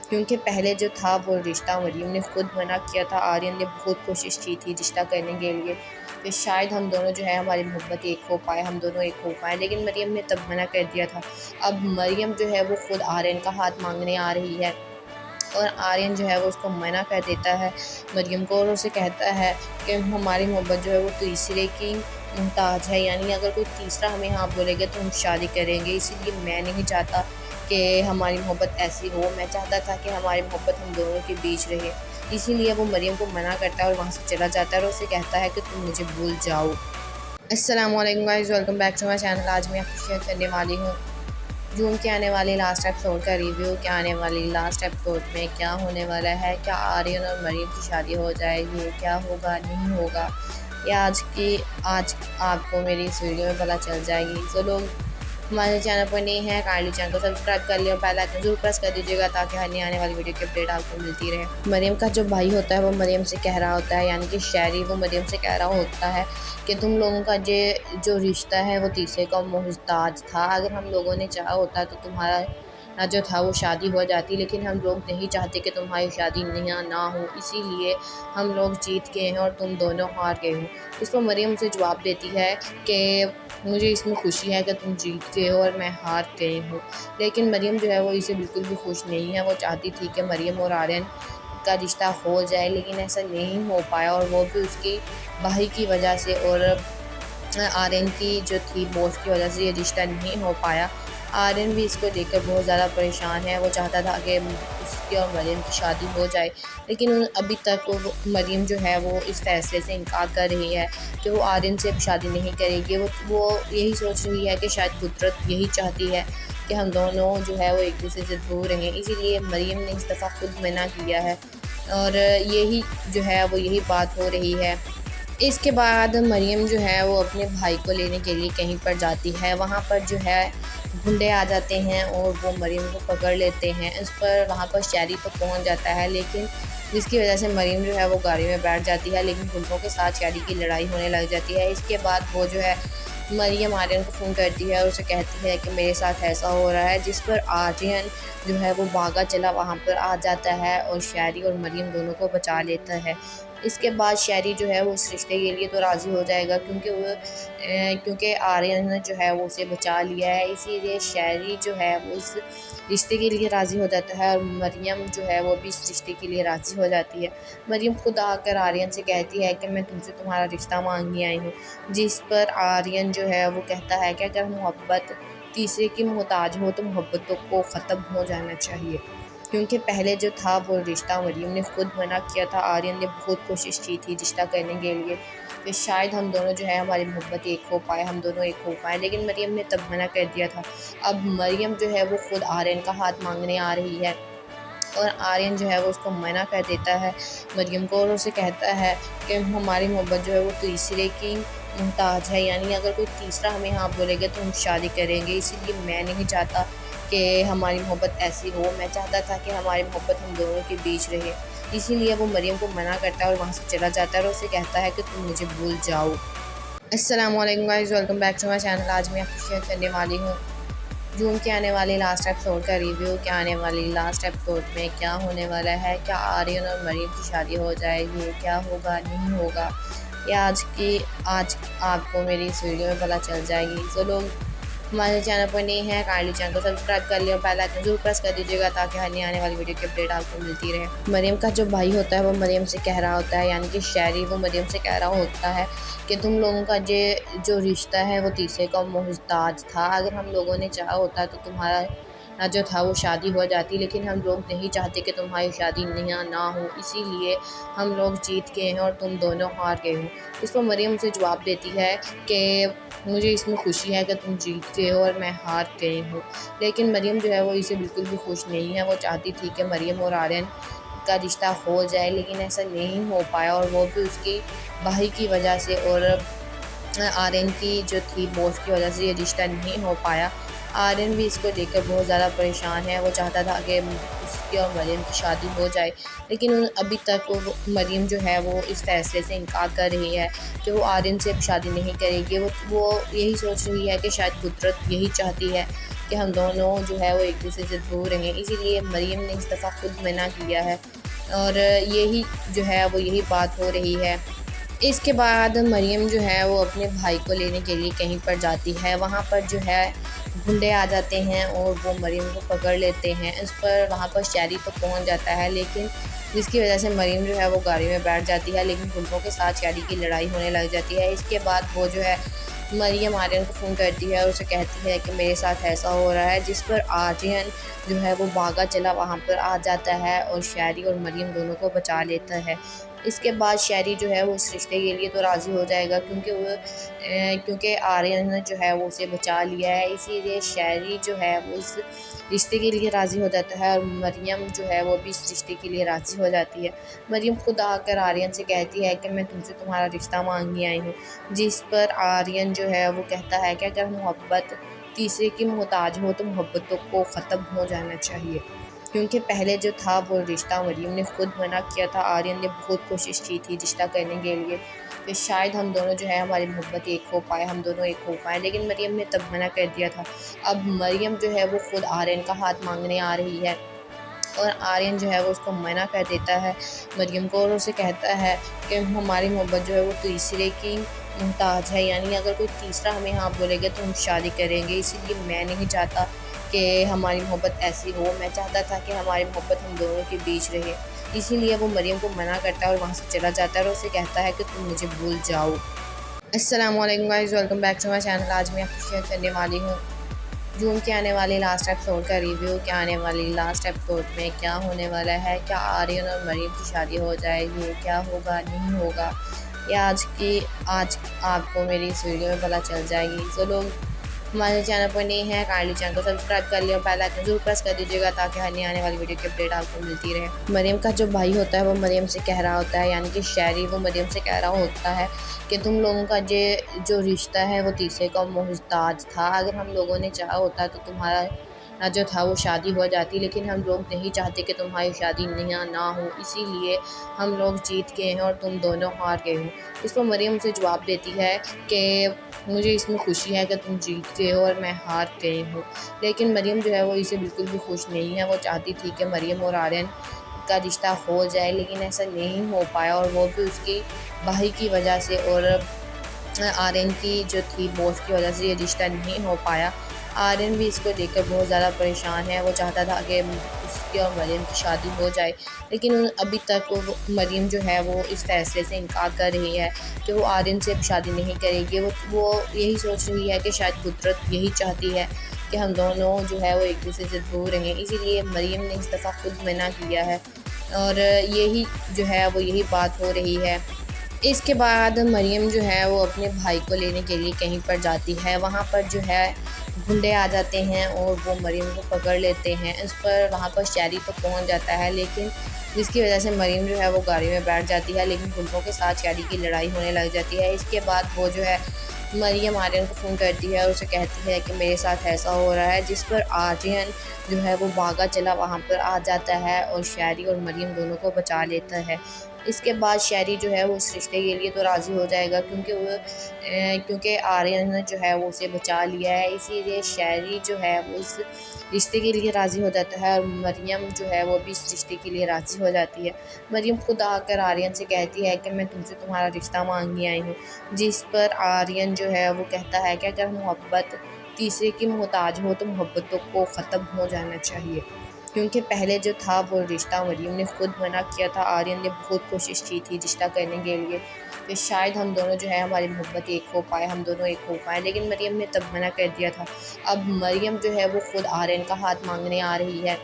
क्योंकि पहले जो था वो रिश्ता मरियम ने खुद मना किया था। आर्यन ने बहुत कोशिश की थी रिश्ता करने के लिए कि शायद हम दोनों जो है हमारी मोहब्बत एक हो पाए, हम दोनों एक हो पाए, लेकिन मरियम ने तब मना कर दिया था। अब मरियम जो है वो खुद आर्यन का हाथ मांगने आ रही है और आर्यन जो है वो उसको मना कर देता है मरियम को, और उसे कहता है कि हमारी मोहब्बत जो है वो तीसरे की मुहताज है, यानी अगर कोई तीसरा हमें हाँ बोलेगा तो हम शादी करेंगे। इसीलिए मैं नहीं चाहता कि हमारी मोहब्बत ऐसी हो, मैं चाहता था कि हमारी मोहब्बत हम दोनों के बीच रहे। इसीलिए वो मरियम को मना करता है और वहाँ से चला जाता है और उसे कहता है कि तुम मुझे भूल जाओ। अस्सलाम वालेकुम guys, welcome back to my channel. आज मैं आपको शेयर करने वाली हूँ जून के आने वाले लास्ट एपिसोड का रिव्यू। क्या आने वाली लास्ट एपिसोड में क्या होने वाला है, क्या आर्यन और मरियम की शादी हो जाएगी, क्या होगा नहीं होगा, ये आज आपको मेरी इस वीडियो में पता चल जाएगी। जो लोग हमारे चैनल पर नहीं है काइंडली चैनल को सब्सक्राइब कर लिया और बेल आइकन जरूर प्रेस कर दीजिएगा ताकि हर नई आने वाली वीडियो की अपडेट आपको मिलती रहे। मरियम का जो भाई होता है वो मरियम से कह रहा होता है, यानी कि शहरी वो मरियम से कह रहा होता है कि तुम लोगों का जो रिश्ता है वो तीसरे का मोहताज था। अगर हम लोगों ने चाहा होता तो तुम्हारा जो था वो शादी हो जाती, लेकिन हम लोग नहीं चाहते कि तुम्हारी शादी ना हो, इसीलिए हम लोग जीत गए हैं और तुम दोनों हार गए हो। इस पर मरियम से जवाब देती है कि मुझे इसमें खुशी है कि तुम जीत गए हो और मैं हार गई हूँ। लेकिन मरियम जो है वो इसे बिल्कुल भी खुश नहीं है। वो चाहती थी कि मरियम और आर्यन का रिश्ता हो जाए, लेकिन ऐसा नहीं हो पाया, और वो भी उसकी भाई की वजह से और आर्यन की जो थी बॉस की वजह से ये रिश्ता नहीं हो पाया। आर्यन भी इसको देखकर बहुत ज़्यादा परेशान है। वो चाहता था कि उसकी और मरियम की शादी हो जाए, लेकिन अभी तक वो मरियम जो है वो इस फैसले से इनकार कर रही है कि वो आर्यन से अब शादी नहीं करेगी। वो यही सोच रही है कि शायद कुदरत यही चाहती है कि हम दोनों जो है वो एक दूसरे से दूर रहें। इसीलिए मरियम ने इस दफ़ा खुद मना किया है, और यही जो है वो यही बात हो रही है। इसके बाद मरियम जो है वो अपने भाई को लेने के लिए कहीं पर जाती है। वहाँ पर जो है गुंडे आ जाते हैं और वो मरियम को पकड़ लेते हैं। इस पर वहाँ पर शहरी तो पहुँच जाता है, लेकिन जिसकी वजह से मरियम जो है वो गाड़ी में बैठ जाती है, लेकिन गुंडों के साथ शहरी की लड़ाई होने लग जाती है। इसके बाद वो जो है मरियम आर्यन को फ़ोन करती है और उसे कहती है कि मेरे साथ ऐसा हो रहा है, जिस पर आर्यन जो है वो भागा चला वहाँ पर आ जाता है और शहरी और मरियम दोनों को बचा लेता है। इसके बाद शहरी जो है वो उस रिश्ते के लिए तो राज़ी हो जाएगा, क्योंकि आर्यन जो है वो उसे बचा लिया है। इसीलिए शहरी जो है वो इस रिश्ते के लिए राज़ी हो जाता है, और मरियम जो है वो भी इस रिश्ते के लिए राज़ी हो जाती है। मरियम खुद आकर आर्यन से कहती है कि मैं तुमसे तुम्हारा रिश्ता मांगने आई हूँ, जिस पर आर्यन जो है वो कहता है कि अगर मोहब्बत तीसरे की मोहताज हो तो मोहब्बतों को ख़त्म हो जाना चाहिए। क्योंकि पहले जो था वो रिश्ता मरियम ने खुद मना किया था। आर्यन ने बहुत कोशिश की थी रिश्ता करने के लिए कि शायद हम दोनों जो है हमारी मोहब्बत एक हो पाए, हम दोनों एक हो पाए, लेकिन मरियम ने तब मना कर दिया था। अब मरियम जो है वो खुद आर्यन का हाथ मांगने आ रही है, और आर्यन जो है वो उसको मना कर देता है मरियम को, और उसे कहता है कि हमारी मोहब्बत जो है वो तीसरे की मुहताज है, यानी अगर कोई तीसरा हमें हाँ बोलेगा तो हम शादी करेंगे। इसीलिए मैं नहीं चाहता कि हमारी मोहब्बत ऐसी हो। मैं चाहता था कि हमारी मोहब्बत हम दोनों के बीच रहे। इसीलिए वो मरियम को मना करता है और वहाँ से चला जाता है, और उसे कहता है कि तुम मुझे भूल जाओ। अस्सलाम वालेकुम guys, welcome back to my channel. आज मैं आपको शेयर करने वाली हूँ जून के आने वाले लास्ट एपिसोड का रिव्यू। क्या आने वाली लास्ट एपिसोड में क्या होने वाला है, क्या आर्यन और मरियम की शादी हो जाएगी, क्या होगा नहीं होगा, ये आज आपको मेरी इस वीडियो में पता चल जाएगी। जो लोग हमारे चैनल पर नहीं है काइंडली चैनल को सब्सक्राइब कर लिया और बेल आइकन जरूर प्रेस कर दीजिएगा, ताकि हर नई आने वाली वीडियो की अपडेट आपको मिलती रहे। मरियम का जो भाई होता है वो मरियम से कह रहा होता है, यानी कि शहरी वो मरियम से कह रहा होता है कि तुम लोगों का जो रिश्ता है वो तीसरे का मोहताज था। अगर हम लोगों ने चाहा होता तो तुम्हारा जो था वो शादी हो जाती, लेकिन हम लोग नहीं चाहते कि तुम्हारी शादी ना हो, इसीलिए हम लोग जीत गए हैं और तुम दोनों हार गए हो। इस पर मरियम से जवाब देती है कि मुझे इसमें खुशी है कि तुम जीत गए हो और मैं हार गई हूँ। लेकिन मरियम जो है वो इसे बिल्कुल भी खुश नहीं है। वो चाहती थी कि मरियम और आर्यन का रिश्ता हो जाए, लेकिन ऐसा नहीं हो पाया, और वो भी उसकी भाई की वजह से और आर्यन की जो थी बॉस की वजह से ये रिश्ता नहीं हो पाया। आर्यन भी इसको देखकर बहुत ज़्यादा परेशान है। वो चाहता था कि उसकी और मरियम की शादी हो जाए, लेकिन अभी तक वो मरियम जो है वो इस फैसले से इनकार कर रही है कि वो आर्यन से अब शादी नहीं करेगी। वो यही सोच रही है कि शायद कुदरत यही चाहती है कि हम दोनों जो है वो एक दूसरे से दूर रहें। इसीलिए मरियम ने इस दफ़ा खुद मना किया है, और यही जो है वो यही बात हो रही है। इसके बाद मरियम जो है वो अपने भाई को लेने के लिए कहीं पर जाती है। वहाँ पर जो है गुंडे आ जाते हैं और वो मरियम को पकड़ लेते हैं। इस पर वहाँ पर शहरी तो पहुँच जाता है, लेकिन जिसकी वजह से मरियम जो है वो गाड़ी में बैठ जाती है, लेकिन गुंडों के साथ शहरी की लड़ाई होने लग जाती है। इसके बाद वो जो है मरियम आर्यन को फ़ोन करती है और उसे कहती है कि मेरे साथ ऐसा हो रहा है, जिस पर आर्यन जो है वो भागा चला वहाँ पर आ जाता है और शहरी और मरियम दोनों को बचा लेता है। इसके बाद शहरी जो है वो उस रिश्ते के लिए तो राज़ी हो जाएगा, क्योंकि आर्यन जो है वो उसे बचा लिया है। इसीलिए शहरी जो है वो इस रिश्ते के लिए राज़ी हो जाता है, और मरियम जो है वो भी इस रिश्ते के लिए राज़ी हो जाती है। मरियम खुद आकर आर्यन से कहती है कि मैं तुमसे तुम्हारा रिश्ता मांगने आई हूँ, जिस पर आर्यन जो है वो कहता है कि अगर मोहब्बत तीसरे की मोहताज हो तो मोहब्बतों को ख़त्म हो जाना चाहिए। क्योंकि पहले जो था वो रिश्ता मरियम ने खुद मना किया था। आर्यन ने बहुत कोशिश की थी रिश्ता करने के लिए कि शायद हम दोनों जो है हमारी मोहब्बत एक हो पाए, हम दोनों एक हो पाए, लेकिन मरियम ने तब मना कर दिया था। अब मरियम जो है वो खुद आर्यन का हाथ मांगने आ रही है, और आर्यन जो है वो उसको मना कर देता है मरियम को, और उसे कहता है कि हमारी मोहब्बत जो है वो तीसरे की मुमताज़ है, यानी अगर कोई तीसरा हमें हाँ बोलेगा तो हम शादी करेंगे। इसीलिए मैं नहीं चाहता कि हमारी मोहब्बत ऐसी हो। मैं चाहता था कि हमारी मोहब्बत हम दोनों के बीच रहे। इसीलिए वो मरियम को मना करता है और वहाँ से चला जाता है और उसे कहता है कि तुम मुझे भूल जाओ। अस्सलाम वालेकुम guys, welcome back to my channel. आज मैं आपको शेयर करने वाली हूँ जून के आने वाले लास्ट एपिसोड का रिव्यू। क्या आने वाली लास्ट एपिसोड में क्या होने वाला है, क्या आर्यन और मरियम की शादी हो जाएगी, क्या होगा नहीं होगा, या आज आपको मेरी इस वीडियो में पता चल जाएगी। तो लोग हमारे चैनल पर नए हैं, काइंडली चैनल को सब्सक्राइब कर लिया और बेल आइकन जरूर प्रेस कर दीजिएगा ताकि हर नई आने वाली वीडियो की अपडेट आपको मिलती रहे। मरियम का जो भाई होता है वो मरियम से कह रहा होता है, यानी कि शहरी वो मरियम से कह रहा होता है कि तुम लोगों का जो रिश्ता है वो तीसरे का मोहताज था। अगर हम लोगों ने चाहा होता तो तुम्हारा ना जो था वो शादी हो जाती, लेकिन हम लोग नहीं चाहते कि तुम्हारी शादी ना हो। इसीलिए हम लोग जीत गए हैं और तुम दोनों हार गए हो। इस पर मरियम उसे जवाब देती है कि मुझे इसमें खुशी है कि तुम जीत गए हो और मैं हार गई हूँ। लेकिन मरियम जो है वो इसे बिल्कुल भी खुश नहीं है। वो चाहती थी कि मरियम और आर्यन का रिश्ता हो जाए, लेकिन ऐसा नहीं हो पाया, और वो भी उसकी भाई की वजह से और आर्यन की जो थी बॉस की वजह से ये रिश्ता नहीं हो पाया। आर्यन भी इसको देखकर बहुत ज़्यादा परेशान है। वो चाहता था कि उसकी और मरियम की शादी हो जाए, लेकिन अभी तक वो मरियम जो है वो इस फैसले से इनकार कर रही है कि वो आर्यन से अब शादी नहीं करेगी। वो यही सोच रही है कि शायद कुदरत यही चाहती है कि हम दोनों जो है वो एक दूसरे से दूर रहें। इसीलिए मरियम ने इस दफ़ा खुद मना किया है और यही जो है वो यही बात हो रही है। इसके बाद मरियम जो है वो अपने भाई को लेने के लिए कहीं पर जाती है। वहाँ पर जो है गुंडे आ जाते हैं और वो मरियम को पकड़ लेते हैं। इस पर वहाँ पर शहरी तो पहुँच जाता है, लेकिन जिसकी वजह से मरियम जो है वो गाड़ी में बैठ जाती है, लेकिन गुंडों के साथ शहरी की लड़ाई होने लग जाती है। इसके बाद वो जो है मरियम आर्यन को फ़ोन करती है और उसे कहती है कि मेरे साथ ऐसा हो रहा है, जिस पर आर्यन जो है वो भागा चला वहाँ पर आ जाता है और शहरी और मरियम दोनों को बचा लेता है। इसके बाद शहरी जो है वो उस रिश्ते के लिए तो राज़ी हो जाएगा, क्योंकि आर्यन जो है वो उसे बचा लिया है। इसीलिए शहरी जो है वो इस रिश्ते के लिए राज़ी हो जाता है और मरियम जो है वो भी इस रिश्ते के लिए राज़ी हो जाती है। मरियम खुद आकर आर्यन से कहती है कि मैं तुमसे तुम्हारा रिश्ता मांगने आई हूँ, जिस पर आर्यन जो है वो कहता है कि अगर मोहब्बत तीसरे की मोहताज हो तो मोहब्बतों को ख़त्म हो जाना चाहिए, क्योंकि पहले जो था वो रिश्ता मरियम ने खुद मना किया था। आर्यन ने बहुत कोशिश की थी रिश्ता करने के लिए कि शायद हम दोनों जो है हमारी मोहब्बत एक हो पाए, हम दोनों एक हो पाए, लेकिन मरियम ने तब मना कर दिया था। अब मरियम जो है वो खुद आर्यन का हाथ मांगने आ रही है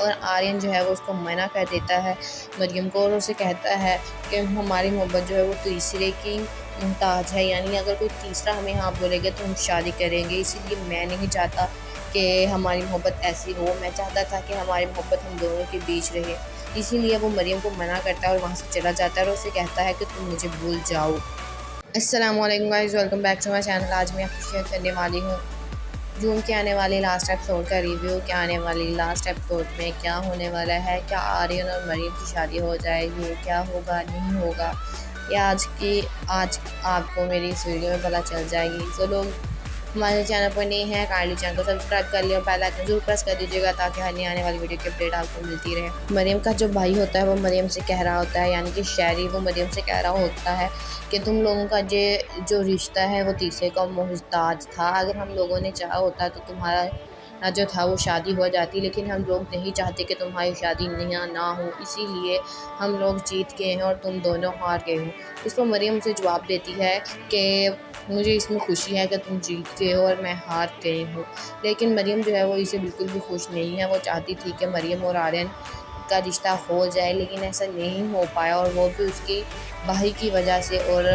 और आर्यन जो है वो उसको मना कर देता है मरियम को, और उसे कहता है कि हमारी मोहब्बत जो है वो तीसरे की मुमताज़ है, यानी अगर कोई तीसरा हमें हाँ बोलेगा तो हम शादी करेंगे। इसीलिए मैं नहीं चाहता कि हमारी मोहब्बत ऐसी हो। मैं चाहता था कि हमारी मोहब्बत हम दोनों के बीच रहे। इसीलिए वो मरियम को मना करता है और वहाँ से चला जाता है और उसे कहता है कि तुम मुझे भूल जाओ। अस्सलाम वालेकुम guys, welcome back to my channel. आज मैं आपको शेयर करने वाली हूँ जून के आने वाले लास्ट एपिसोड का रिव्यू। क्या आने वाली लास्ट एपिसोड में क्या होने वाला है, क्या आर्यन और मरियम की शादी हो जाएगी, क्या होगा नहीं होगा, या आज आपको मेरी इस वीडियो में पता चल जाएगी। तो लोग हमारे चैनल पर नए हैं, काइंडली चैनल को सब्सक्राइब कर लिया और बेल आइकन जरूर प्रेस कर दीजिएगा ताकि हर नई आने वाली वीडियो की अपडेट आपको मिलती रहे। मरियम का जो भाई होता है वो मरियम से कह रहा होता है, यानी कि शहरी वो मरियम से कह रहा होता है कि तुम लोगों का जो रिश्ता है वो तीसरे का मोहताज था। अगर हम लोगों ने चाहा होता तो तुम्हारा ना जो था वो शादी हो जाती, लेकिन हम लोग नहीं चाहते कि तुम्हारी शादी ना हो। इसीलिए हम लोग जीत गए हैं और तुम दोनों हार गए हो। इस पर मरियम उसे जवाब देती है कि मुझे इसमें खुशी है कि तुम जीत गए हो और मैं हार गई हूँ। लेकिन मरियम जो है वो इसे बिल्कुल भी खुश नहीं है। वो चाहती थी कि मरियम और आर्यन का रिश्ता हो जाए, लेकिन ऐसा नहीं हो पाया, और वो भी उसकी भाई की वजह से और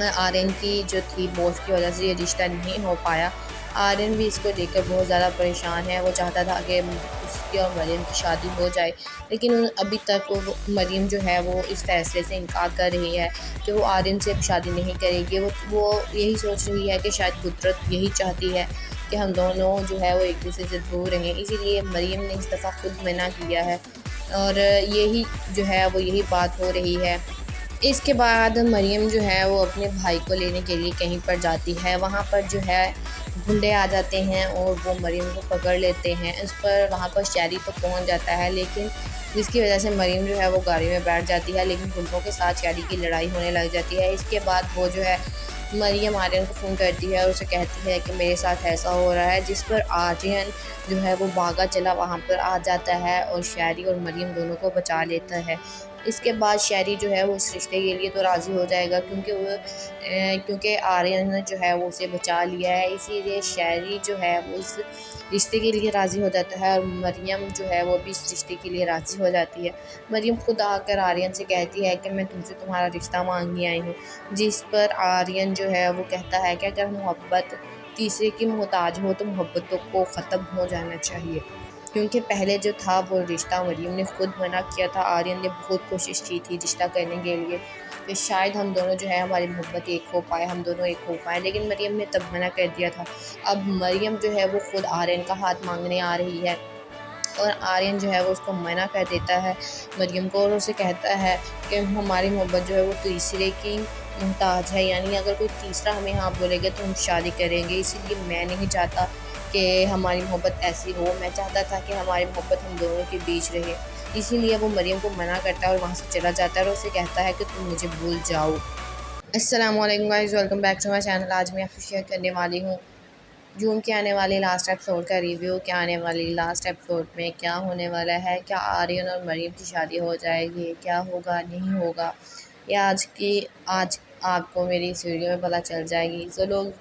आर्यन की जो थी बॉस की वजह से ये रिश्ता नहीं हो पाया। आर्यन भी इसको देखकर बहुत ज़्यादा परेशान है। वो चाहता था कि उसकी और मरियम की शादी हो जाए, लेकिन अभी तक वो मरियम जो है वो इस फैसले से इनकार कर रही है कि वो आर्यन से अब शादी नहीं करेगी। वो यही सोच रही है कि शायद कुदरत यही चाहती है कि हम दोनों जो है वो एक दूसरे से दूर रहें। इसीलिए मरियम ने इस दफ़ा खुद मना किया है और यही जो है वो यही बात हो रही है। इसके बाद मरियम जो है वो अपने भाई को लेने के लिए कहीं पर जाती है। वहाँ पर जो है गुंडे आ जाते हैं और वो मरीम को पकड़ लेते हैं। इस पर वहाँ पर शहरी तो पहुँच जाता है, लेकिन जिसकी वजह से मरीम जो है वो गाड़ी में बैठ जाती है, लेकिन गुंडों के साथ शहरी की लड़ाई होने लग जाती है। इसके बाद वो जो है मरियम आर्यन को फ़ोन करती है और उसे कहती है कि मेरे साथ ऐसा हो रहा है, जिस पर आर्यन जो है वो भागा चला वहाँ पर आ जाता है और शहरी और मरियम दोनों को बचा लेता है। इसके बाद शहरी जो है वो इस रिश्ते के लिए तो राज़ी हो जाएगा, क्योंकि आर्यन ने जो है वो उसे बचा लिया है, इसीलिए शहरी जो है वो इस रिश्ते के लिए राज़ी हो जाता है और मरियम जो है वो भी इस रिश्ते के लिए राज़ी हो जाती है। मरियम खुद आकर आर्यन से कहती है कि मैं तुमसे तुम्हारा रिश्ता मांगने आई हूँ, जिस पर आर्यन जो है वो कहता है कि अगर मोहब्बत तीसरे की मोहताज हो तो मोहब्बतों को ख़त्म हो जाना चाहिए, क्योंकि पहले जो था वो रिश्ता मरियम ने खुद मना किया था। आर्यन ने बहुत कोशिश की थी रिश्ता करने के लिए कि शायद हम दोनों जो है हमारी मोहब्बत एक हो पाए, हम दोनों एक हो पाए, लेकिन मरियम ने तब मना कर दिया था। अब मरियम जो है वो खुद आर्यन का हाथ मांगने आ रही है और आर्यन जो है वो उसको मना कर देता है मरियम को, और उसे कहता है कि हमारी मोहब्बत जो है वो तीसरे की मोहताज है, यानी अगर कोई तीसरा हमें हाँ बोलेगा तो हम शादी करेंगे। इसीलिए मैं नहीं चाहता कि हमारी मोहब्बत ऐसी हो, मैं चाहता था कि हमारी मोहब्बत हम दोनों के बीच रहे। इसीलिए वो मरियम को मना करता है और वहाँ से चला जाता है और उसे कहता है कि तुम मुझे भूल जाओ। अस्सलाम वालेकुम guys, welcome back to my channel. आज मैं आपसे शेयर करने वाली हूँ जून के आने वाले लास्ट एपिसोड का रिव्यू। क्या आने वाली लास्ट एपिसोड में क्या होने वाला है, क्या आर्यन और मरियम की शादी हो जाएगी, क्या होगा नहीं होगा, या आज आपको मेरी इस वीडियो में पता चल जाएगी। जो लोग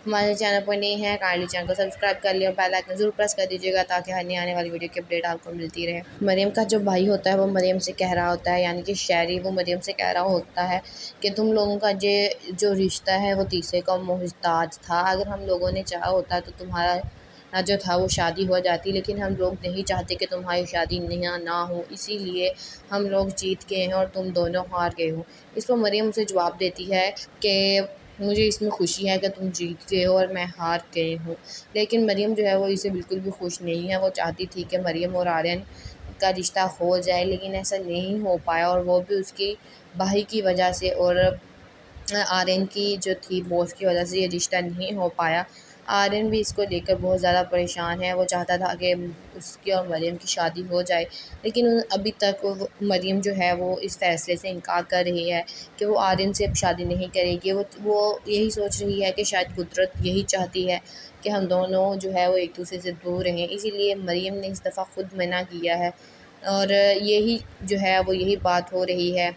हमारे चैनल पर नहीं हैं काइंडली चैनल को सब्सक्राइब कर लिया और बेल आइकन जरूर प्रेस कर दीजिएगा, ताकि हर नई आने वाली वीडियो की अपडेट आपको मिलती रहे। मरियम का जो भाई होता है वो मरियम से कह रहा होता है, यानी कि शहरी, वो मरियम से कह रहा होता है कि तुम लोगों का जो रिश्ता है वो तीसरे का मोहताज था। अगर हम लोगों ने चाहा होता तो तुम्हारा जो था वो शादी हो जाती, लेकिन हम लोग नहीं चाहते कि तुम्हारी शादी ना हो, इसीलिए हम लोग जीत गए हैं और तुम दोनों हार गए हो। इस पर मरियम उसे जवाब देती है कि मुझे इसमें खुशी है कि तुम जीत गए हो और मैं हार गई हूँ। लेकिन मरियम जो है वो इसे बिल्कुल भी खुश नहीं है। वो चाहती थी कि मरियम और आर्यन का रिश्ता हो जाए, लेकिन ऐसा नहीं हो पाया, और वो भी उसकी भाई की वजह से और आर्यन की जो थी बॉस की वजह से ये रिश्ता नहीं हो पाया। आर्यन भी इसको लेकर बहुत ज़्यादा परेशान है। वो चाहता था कि उसकी और मरियम की शादी हो जाए, लेकिन अभी तक मरियम जो है वो इस फैसले से इनकार कर रही है कि वो आर्यन से अब शादी नहीं करेगी। वो यही सोच रही है कि शायद कुदरत यही चाहती है कि हम दोनों जो है वो एक दूसरे से दूर रहें, इसीलिए मरियम ने इस दफ़ा खुद मना किया है और यही बात हो रही है।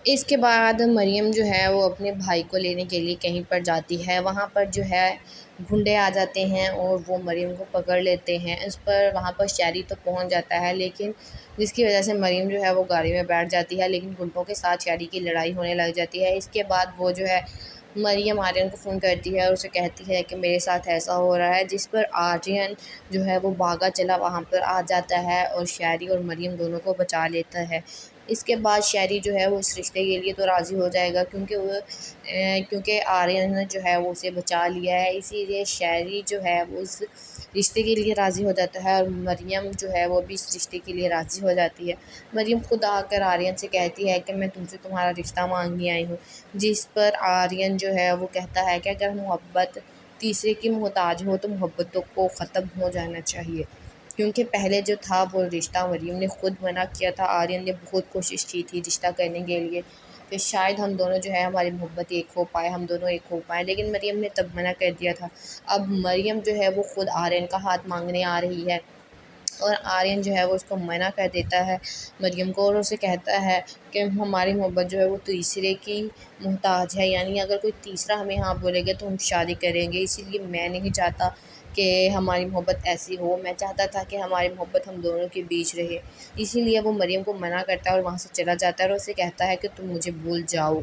इसके बाद मरियम जो है वो अपने भाई को लेने के लिए कहीं पर जाती है। वहाँ पर जो है गुंडे आ जाते हैं और वो मरियम को पकड़ लेते हैं। इस पर वहाँ पर शहरी तो पहुँच जाता है, लेकिन जिसकी वजह से मरियम जो है वो गाड़ी में बैठ जाती है, लेकिन गुंडों के साथ शहरी की लड़ाई होने लग जाती है। इसके बाद वो जो है मरियम आर्यन को फ़ोन करती है और उसे कहती है कि मेरे साथ ऐसा हो रहा है, जिस पर आर्यन जो है वो भागा चला वहाँ पर आ जाता है और शहरी और मरियम दोनों को बचा लेता है। इसके बाद शहरी जो है वो इस रिश्ते के लिए तो राज़ी हो जाएगा, क्योंकि आर्यन ने जो है वो उसे बचा लिया है, इसीलिए शहरी जो है वो इस रिश्ते के लिए राज़ी हो जाता है और मरियम जो है वो भी इस रिश्ते के लिए राज़ी हो जाती है। मरियम खुद आकर आर्यन से कहती है कि मैं तुमसे तुम्हारा रिश्ता मांगने आई हूँ, जिस पर आर्यन जो है वो कहता है कि अगर मोहब्बत तीसरे की मोहताज हो तो मोहब्बतों को ख़त्म हो जाना चाहिए, क्योंकि पहले जो था वो रिश्ता मरियम ने खुद मना किया था। आर्यन ने बहुत कोशिश की थी रिश्ता करने के लिए कि शायद हम दोनों जो है हमारी मोहब्बत एक हो पाए, हम दोनों एक हो पाए, लेकिन मरियम ने तब मना कर दिया था। अब मरियम जो है वो खुद आर्यन का हाथ मांगने आ रही है और आर्यन जो है वो उसको मना कर देता है मरियम को, और उसे कहता है कि हमारी मोहब्बत जो है वो तीसरे की मोहताज है, यानी अगर कोई तीसरा हमें हाँ बोलेगा तो हम शादी करेंगे। इसीलिए मैं नहीं चाहता कि हमारी मोहब्बत ऐसी हो, मैं चाहता था कि हमारी मोहब्बत हम दोनों के बीच रहे। इसीलिए वो मरियम को मना करता है और वहाँ से चला जाता है और उसे कहता है कि तुम मुझे भूल जाओ।